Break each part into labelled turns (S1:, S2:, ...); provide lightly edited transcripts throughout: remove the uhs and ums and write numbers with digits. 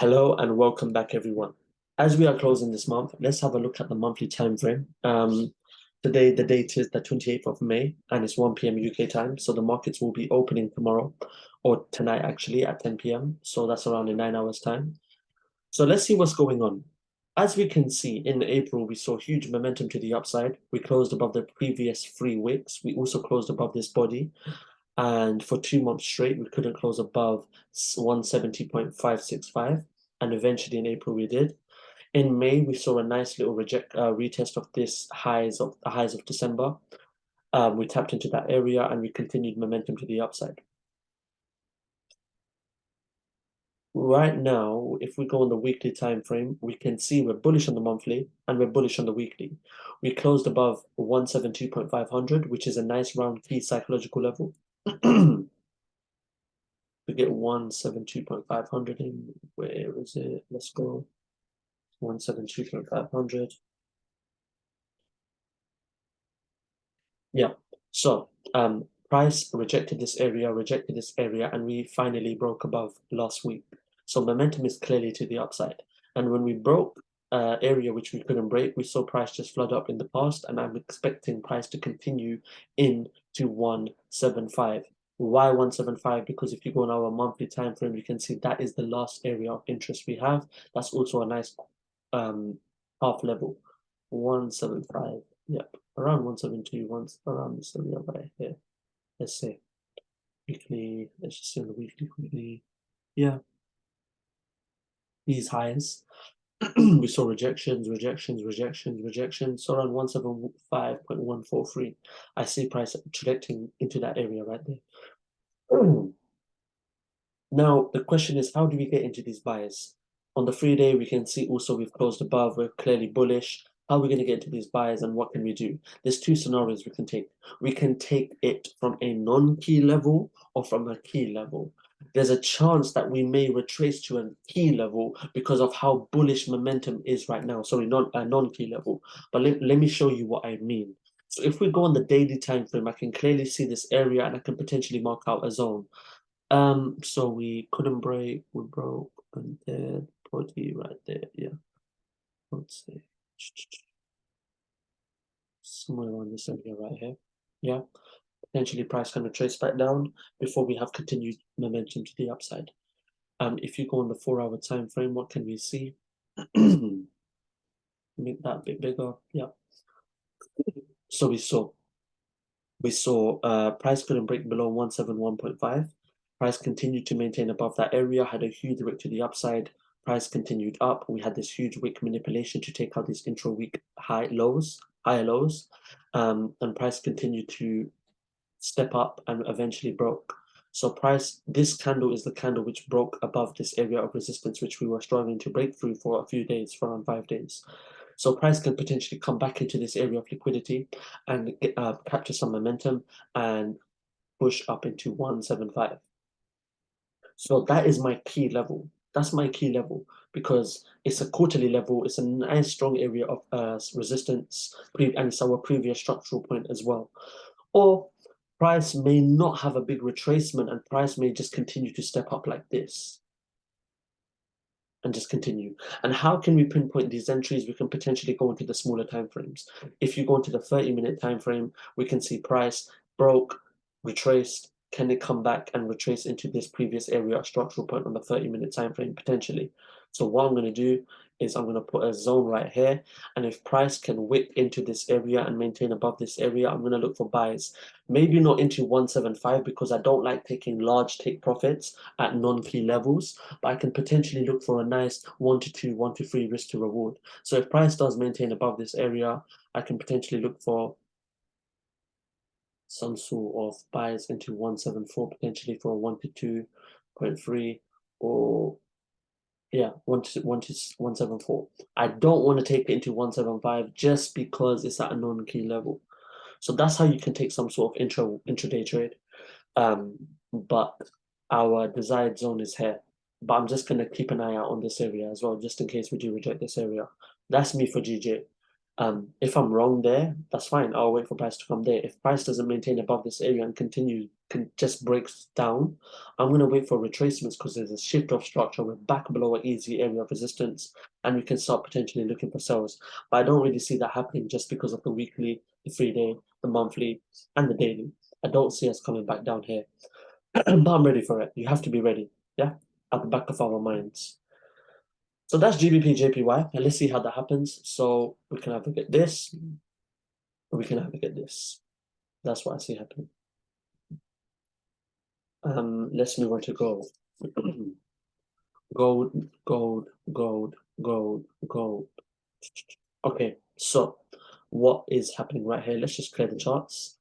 S1: Hello and welcome back, everyone. As we are closing this month, let's have a look at the monthly time frame. Today, the date is the 28th of May and it's 1 p.m. UK time. So the markets will be opening tomorrow or tonight, actually, at 10 p.m. So that's around in 9 hours' time. So let's see what's going on. As we can see, in April, we saw huge momentum to the upside. We closed above the previous 3 wicks. We also closed above this body. And for 2 months straight, we couldn't close above 170.565. And eventually in April, we did. In May, we saw a nice little retest of this highs of December. We tapped into that area and we continued momentum to the upside. Right now, if we go on the weekly time frame, we can see we're bullish on the monthly and we're bullish on the weekly. We closed above 172.500, which is a nice round key psychological level. We get 172.500 in. Where is it? Let's go. 172.500. Yeah. So price rejected this area, and we finally broke above last week. So momentum is clearly to the upside. And when we broke area which we couldn't break, we saw price just flood up in the past, and I'm expecting price to continue into 175. Why 175? Because if you go on our monthly time frame, you can see that is the last area of interest we have. That's also a nice half level. 175. Yep. Around 172, once around this area right here. Let's say weekly, let's just say the weekly quickly. Yeah. These highs. We saw rejections. So around 175.143. I see price trajecting into that area right there. Now, the question is, how do we get into these buys? On the 3-day, we can see also we've closed above, we're clearly bullish. How are we going to get into these buys and what can we do? There's two scenarios we can take. We can take it from a non-key level or from a key level. There's a chance that we may retrace to a key level because of how bullish momentum is right now. Sorry, not a non-key level. But let me show you what I mean. So if we go on the daily time frame, I can clearly see this area and I can potentially mark out a zone. So we couldn't break, we broke, and then body right there, yeah. Let's see. Somewhere around this area right here. Yeah. Potentially price can trace back down before we have continued momentum to the upside. If you go on the 4-hour time frame, what can we see? Make that a bit bigger. Yeah. So we saw price couldn't break below 171.5. Price continued to maintain above that area, had a huge wick to the upside. Price continued up. We had this huge wick manipulation to take out these intra-week higher lows. And price continued to step up and eventually broke. So price, this candle is the candle which broke above this area of resistance, which we were struggling to break through for a few days, for around 5 days. So price can potentially come back into this area of liquidity and capture some momentum and push up into 175. So that is my key level. That's my key level because it's a quarterly level. It's a nice strong area of resistance, and it's our previous structural point as well. Or price may not have a big retracement and price may just continue to step up like this and just continue. And how can we pinpoint these entries? We can potentially go into the smaller time frames. If you go into the 30-minute time frame, we can see price broke, retraced. Can it come back and retrace into this previous area of structural point on the 30-minute time frame? Potentially. So what I'm going to do is I'm going to put a zone right here, and if price can wick into this area and maintain above this area, I'm going to look for buys. Maybe not into 175 because I don't like taking large take profits at non-key levels, but I can potentially look for a nice 1 to 2, 1 to 3 risk to reward. So if price does maintain above this area, I can potentially look for some sort of buys into 174 potentially for a 1 to 2.3 or yeah, 1 to 174. I don't want to take it into 175 just because it's at a non-key level. So that's how you can take some sort of intraday trade. But our desired zone is here. But I'm just gonna keep an eye out on this area as well, just in case we do reject this area. That's me for GJ. If I'm wrong there, that's fine. I'll wait for price to come there. If price doesn't maintain above this area and continue just breaks down, I'm going to wait for retracements because there's a shift of structure. We're back below an easy area of resistance, and we can start potentially looking for sells. But I don't really see that happening just because of the weekly, the 3-day, the monthly, and the daily. I don't see us coming back down here. But I'm ready for it. You have to be ready, yeah? At the back of our minds. So that's Gbpjpy, and let's see how that happens. So we can have a look at this, or we can have a look at this. That's what I see happening. Let's move on to gold. Gold, gold, gold, gold, gold. Okay, so what is happening right here? Let's just clear the charts.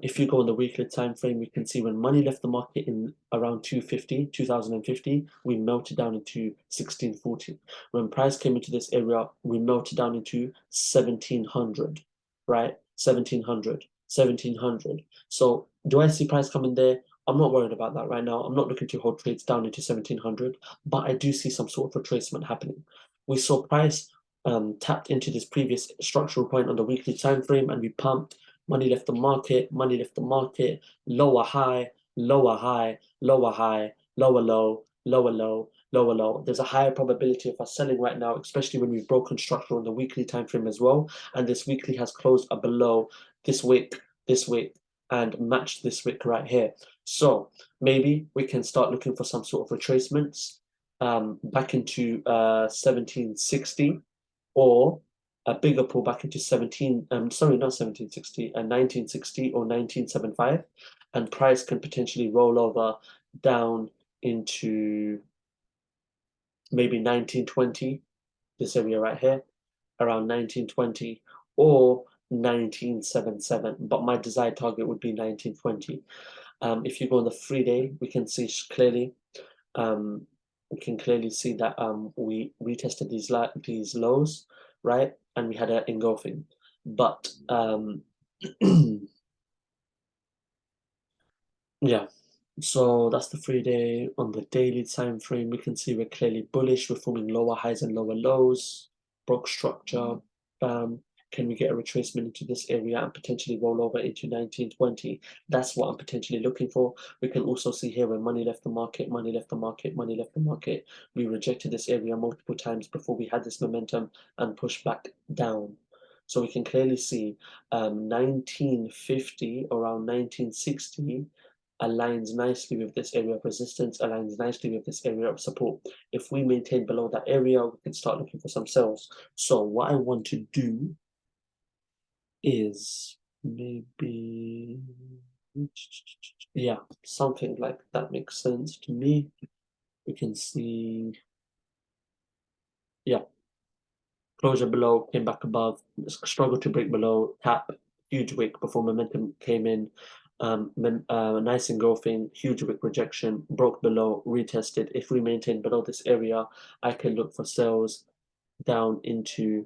S1: If you go on the weekly time frame, we can see when money left the market in around 2050, we melted down into 1640. When price came into this area, we melted down into 1700, right? 1700, 1700. So do I see price coming there? I'm not worried about that right now. I'm not looking to hold trades down into 1700, but I do see some sort of retracement happening. We saw price tapped into this previous structural point on the weekly time frame, and we pumped. Money left the market, money left the market, lower high, lower high, lower high, lower low, lower low, lower low. There's a higher probability of us selling right now, especially when we've broken structure on the weekly time frame as well. And this weekly has closed below this wick, and matched this wick right here. So maybe we can start looking for some sort of retracements back into 1760, or a bigger pullback into 1960 or 1975, and price can potentially roll over down into maybe 1920, this area right here, around 1920 or 1977, but my desired target would be 1920. If you go on the 3-day, we can see clearly we can clearly see that we retested these lows, right? And we had an engulfing. But yeah, so that's the 3-day. On the daily time frame, we can see we're clearly bullish. We're forming lower highs and lower lows, broke structure. Can we get a retracement into this area and potentially roll over into 1920? That's what I'm potentially looking for. We can also see here when money left the market, money left the market, money left the market. We rejected this area multiple times before we had this momentum and pushed back down. So we can clearly see 1950, around 1960, aligns nicely with this area of resistance, aligns nicely with this area of support. If we maintain below that area, we can start looking for some sells. So what I want to do is maybe, yeah, something like that makes sense to me. We can see, yeah, closure below, came back above, struggled to break below, tap, huge wick before momentum came in. Nice engulfing, huge wick rejection, broke below, retested. If we maintain below this area, I can look for sells down into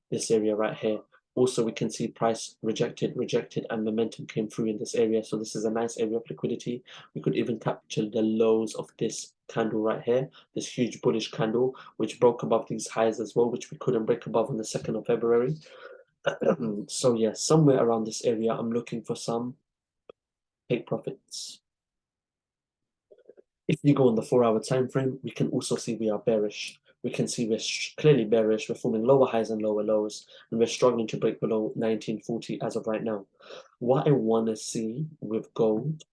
S1: this area right here. Also, we can see price rejected, and momentum came through in this area. So this is a nice area of liquidity. We could even capture the lows of this candle right here, this huge bullish candle, which broke above these highs as well, which we couldn't break above on the 2nd of February. So yeah, somewhere around this area, I'm looking for some take profits. If you go on the 4-hour time frame, we can also see we are bearish. We can see we're clearly bearish. We're forming lower highs and lower lows, and we're struggling to break below 1940 as of right now. What I want to see with gold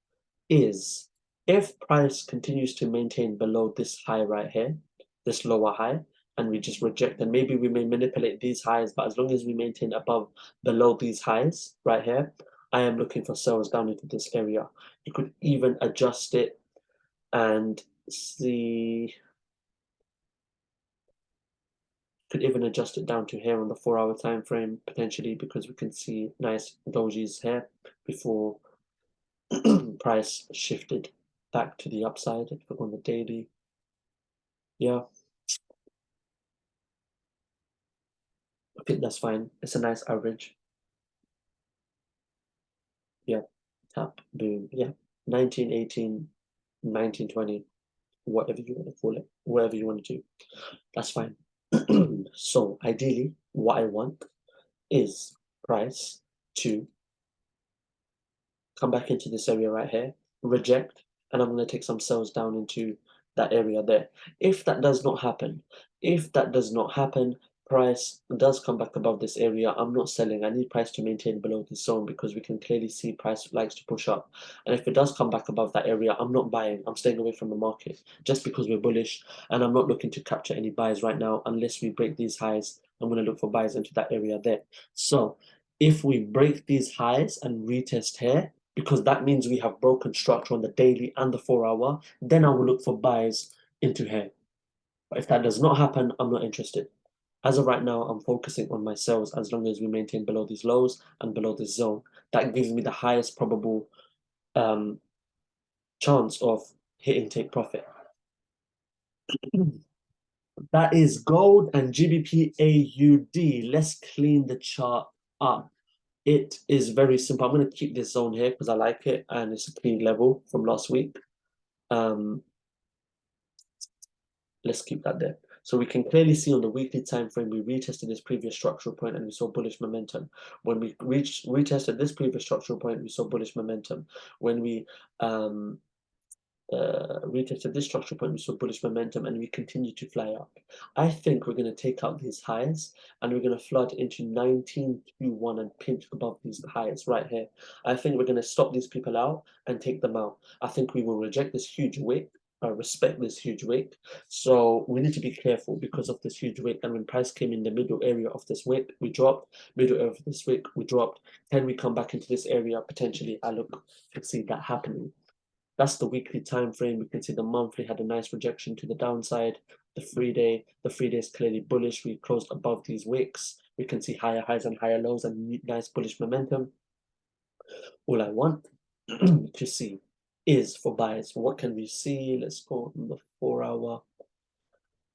S1: is if price continues to maintain below this high right here, this lower high, and we just reject, then maybe we may manipulate these highs, but as long as we maintain below these highs right here, I am looking for sells down into this area. You could even adjust it and see, could even adjust it down to here on the 4-hour time frame potentially, because we can see nice dojis here before price shifted back to the upside. If we go on the daily, yeah, I think that's fine. It's a nice average. Yeah, tap, boom, yeah, 1918, 1920, whatever you want to call it, whatever you want to do, that's fine. So ideally, what I want is price to come back into this area right here, reject, and I'm going to take some sells down into that area there. If that does not happen, price does come back above this area, I'm not selling. I need price to maintain below this zone because we can clearly see price likes to push up. And if it does come back above that area, I'm not buying. I'm staying away from the market just because we're bullish, and I'm not looking to capture any buys right now unless we break these highs. I'm going to look for buys into that area there. So if we break these highs and retest here, because that means we have broken structure on the daily and the 4-hour, then I will look for buys into here. But if that does not happen, I'm not interested. As of right now, I'm focusing on my sales as long as we maintain below these lows and below this zone. That gives me the highest probable chance of hitting take profit. That is gold and Gbpjpy. Let's clean the chart up. It is very simple. I'm going to keep this zone here because I like it and it's a clean level from last week. Let's keep that there. So we can clearly see on the weekly time frame, we retested this previous structural point and we saw bullish momentum. When we retested this previous structural point, we saw bullish momentum. When we retested this structural point, we saw bullish momentum, and we continue to fly up. I think we're going to take out these highs and we're going to flood into 1921 and pinch above these highs right here. I think we're going to stop these people out and take them out. I think we will reject this huge wick. Respect this huge wick. So we need to be careful because of this huge wick. And when price came in the middle area of this wick, we dropped. Middle area of this wick, we dropped. Can we come back into this area? Potentially, I look to see that happening. That's the weekly time frame. We can see the monthly had a nice rejection to the downside. The 3-day is clearly bullish. We closed above these wicks. We can see higher highs and higher lows and nice bullish momentum. All I want to see is for buyers. What can we see? Let's go on the 4-hour.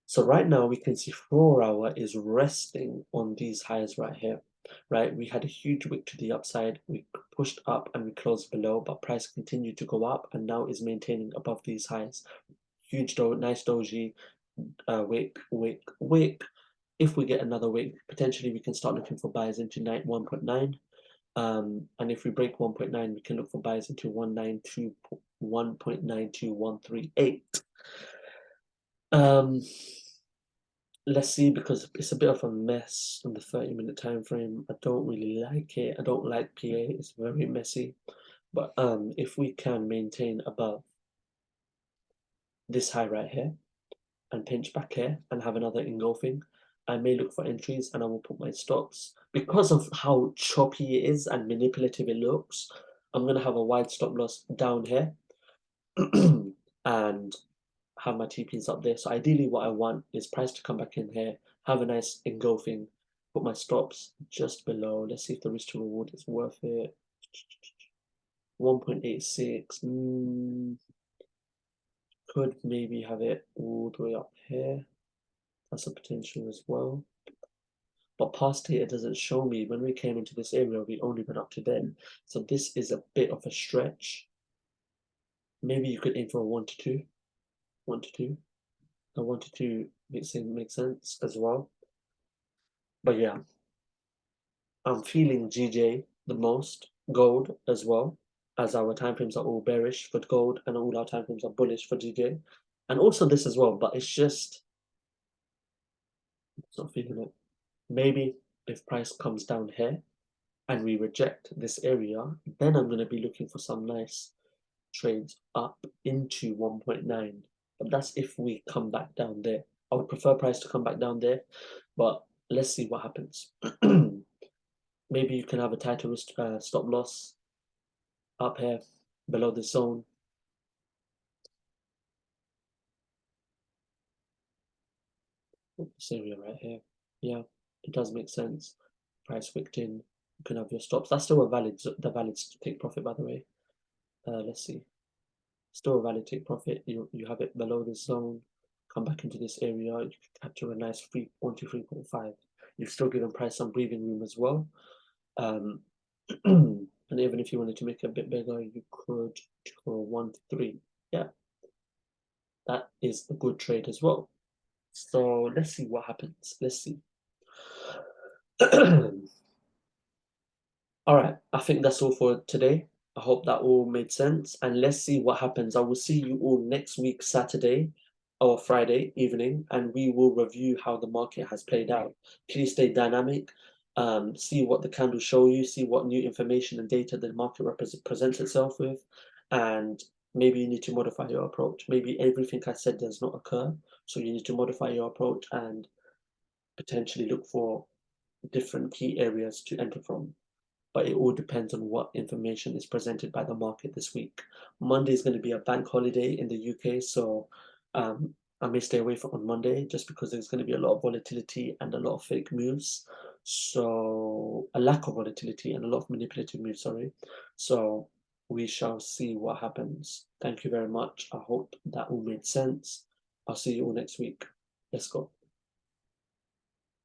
S1: So right now we can see 4-hour is resting on these highs right here, right? We had a huge wick to the upside. We pushed up and we closed below, but price continued to go up and now is maintaining above these highs. Huge, nice doji, wick. If we get another wick, potentially we can start looking for buys into 1.9. And if we break 1.9, we can look for buys into 1.92138. Let's see, because it's a bit of a mess on the 30-minute time frame. I don't really like it. I don't like PA. It's very messy. But if we can maintain above this high right here and pinch back here and have another engulfing, I may look for entries and I will put my stops. Because of how choppy it is and manipulative it looks, I'm going to have a wide stop loss down here and have my TPs up there. So ideally what I want is price to come back in here, have a nice engulfing, put my stops just below. Let's see if the risk to reward is worth it. 1.86. Could maybe have it all the way up here. That's a potential as well. But past here, it doesn't show me. When we came into this area, we only went up to then. So this is a bit of a stretch. Maybe you could aim for a 1 to 2. 1 to 2. A 1 to 2 makes sense as well. But yeah, I'm feeling GJ the most, gold as well, as our timeframes are all bearish for gold and all our timeframes are bullish for GJ. And also this as well, but it's not feeling it. Maybe if price comes down here and we reject this area, then I'm going to be looking for some nice trades up into 1.9. But that's if we come back down there. I would prefer price to come back down there, but let's see what happens. Maybe you can have a tighter stop loss up here below the zone. This area right here. Yeah, it does make sense. Price wicked in. You can have your stops. That's still a valid take profit, by the way. Let's see. Still a valid take profit. You have it below the zone. Come back into this area. You can capture a nice 123.5. You've still given price some breathing room as well. And even if you wanted to make it a bit bigger, you could go 1 to 3. Yeah, that is a good trade as well. So let's see what happens. Let's see. All right, I think that's all for today. I hope that all made sense, and let's see what happens. I will see you all next week, Saturday or Friday evening, and we will review how the market has played out. Please stay dynamic, see what the candles show you, see what new information and data the market presents itself with, and maybe you need to modify your approach. Maybe everything I said does not occur, so you need to modify your approach and potentially look for different key areas to enter from. But it all depends on what information is presented by the market this week. Monday is going to be a bank holiday in the UK, so I may stay away from on Monday just because there's going to be a lot of volatility and a lot of fake moves. So a lack of volatility and a lot of manipulative moves, sorry. So we shall see what happens. Thank you very much. I hope that all made sense. I'll see you all next week. Let's go.